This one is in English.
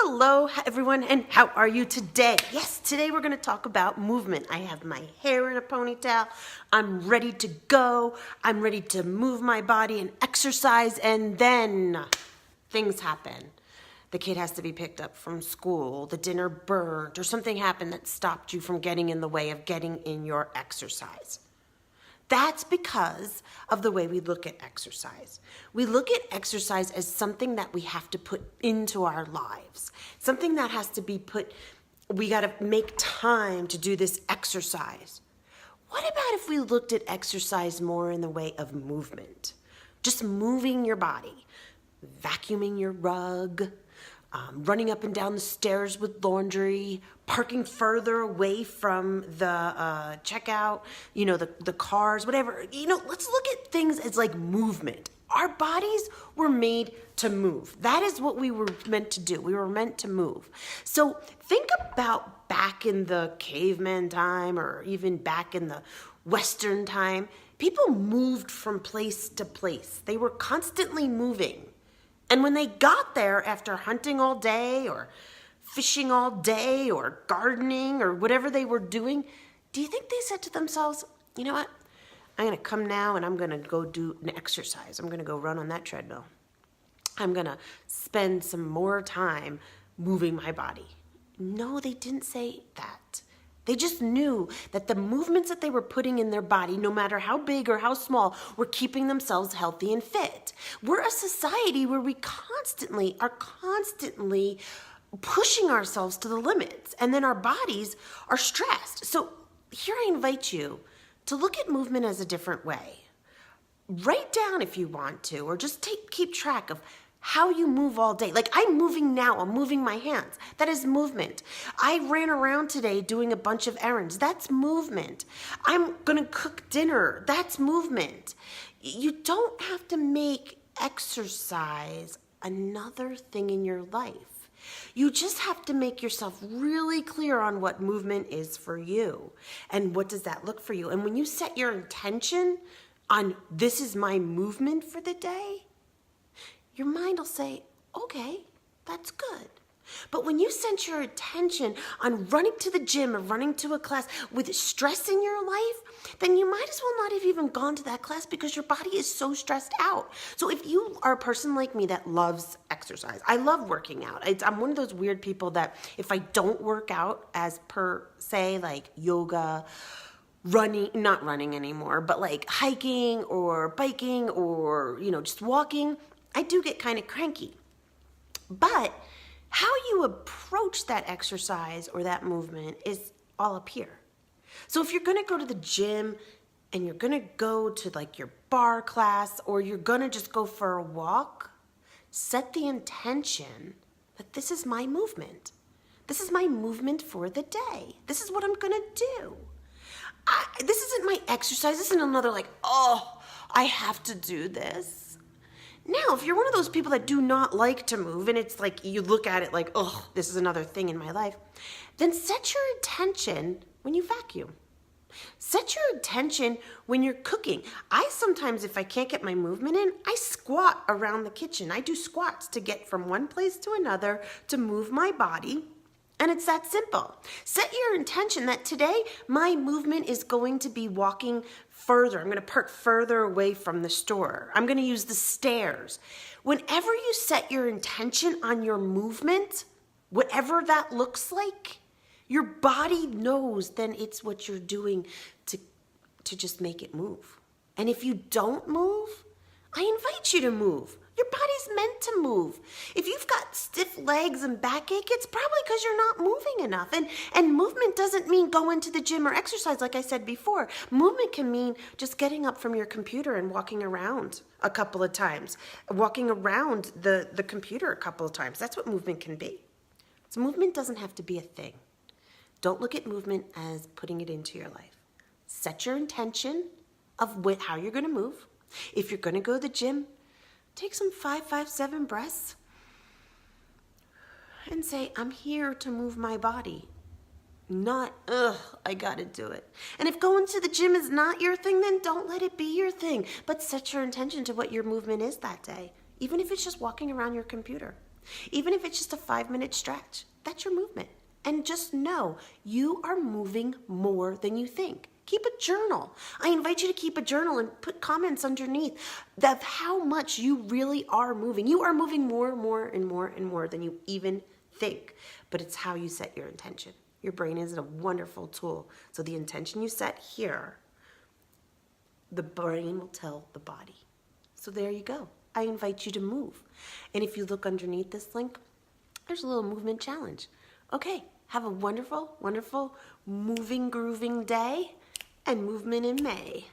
Hello, everyone, and how are you today? Yes, today we're going to talk about movement. I have my hair in a ponytail. I'm ready to go. I'm ready to move my body and exercise, and then things happen. The kid has to be picked up from school, the dinner burnt, or something happened that stopped you from getting in the way of getting in your exercise. That's because of the way we look at exercise. We look at exercise as something that we have to put into our lives, something that has to be we got to make time to do this exercise. What about if we looked at exercise more in the way of movement? Just moving your body, vacuuming your rug, running up and down the stairs with laundry, parking further away from the checkout, the cars, whatever. Let's look at things as like movement. Our bodies were made to move. That is what we were meant to do. We were meant to move. So think about back in the caveman time or even back in the Western time. People moved from place to place. They were constantly moving. And when they got there after hunting all day or fishing all day or gardening or whatever they were doing, do you think they said to themselves, you know what? I'm going to come now and I'm going to go do an exercise. I'm going to go run on that treadmill. I'm going to spend some more time moving my body. No, they didn't say that. They just knew that the movements that they were putting in their body, no matter how big or how small, were keeping themselves healthy and fit. We're a society where we are constantly pushing ourselves to the limits, and then our bodies are stressed. So here I invite you to look at movement as a different way. Write down if you want to, or just keep track of how you move all day. Like I'm moving now, I'm moving my hands. That is movement. I ran around today doing a bunch of errands. That's movement. I'm gonna cook dinner. That's movement. You don't have to make exercise another thing in your life. You just have to make yourself really clear on what movement is for you and what does that look for you. And when you set your intention on this is my movement for the day, your mind will say, okay, that's good. But when you set your attention on running to the gym or running to a class with stress in your life, then you might as well not have even gone to that class because your body is so stressed out. So if you are a person like me that loves exercise, I love working out. I'm one of those weird people that if I don't work out as per se, like yoga, not running anymore, but like hiking or biking or, just walking, I do get kind of cranky. But how you approach that exercise or that movement is all up here. So if you're going to go to the gym and you're going to go to like your bar class or you're going to just go for a walk, set the intention that this is my movement. This is my movement for the day. This is what I'm going to do. This isn't my exercise. This isn't another like, oh, I have to do this. Now, if you're one of those people that do not like to move and it's like you look at it like, oh, this is another thing in my life, then set your intention when you vacuum. Set your intention when you're cooking. I sometimes, if I can't get my movement in, I squat around the kitchen. I do squats to get from one place to another to move my body. And it's that simple. Set your intention that today my movement is going to be walking further. I'm going to park further away from the store. I'm going to use the stairs. Whenever you set your intention on your movement, whatever that looks like, your body knows then it's what you're doing to just make it move. And if you don't move, I invite you to move. Your body's meant to move. If you've got stiff legs and backache, it's probably because you're not moving enough. And movement doesn't mean going to the gym or exercise, like I said before. Movement can mean just getting up from your computer and walking around a couple of times, walking around the computer a couple of times. That's what movement can be. So movement doesn't have to be a thing. Don't look at movement as putting it into your life. Set your intention of how you're going to move. If you're going to go to the gym, take some 5-5-7 breaths and say, I'm here to move my body. Not, I gotta do it. And if going to the gym is not your thing, then don't let it be your thing. But set your intention to what your movement is that day, even if it's just walking around your computer. Even if it's just a 5-minute stretch, that's your movement. And just know you are moving more than you think. Keep a journal. I invite you to keep a journal and put comments underneath of how much you really are moving. You are moving more and more and more and more than you even think. But it's how you set your intention. Your brain is a wonderful tool. So the intention you set here, the brain will tell the body. So there you go. I invite you to move. And if you look underneath this link, there's a little movement challenge. Okay, have a wonderful, wonderful moving, grooving day and movement in May.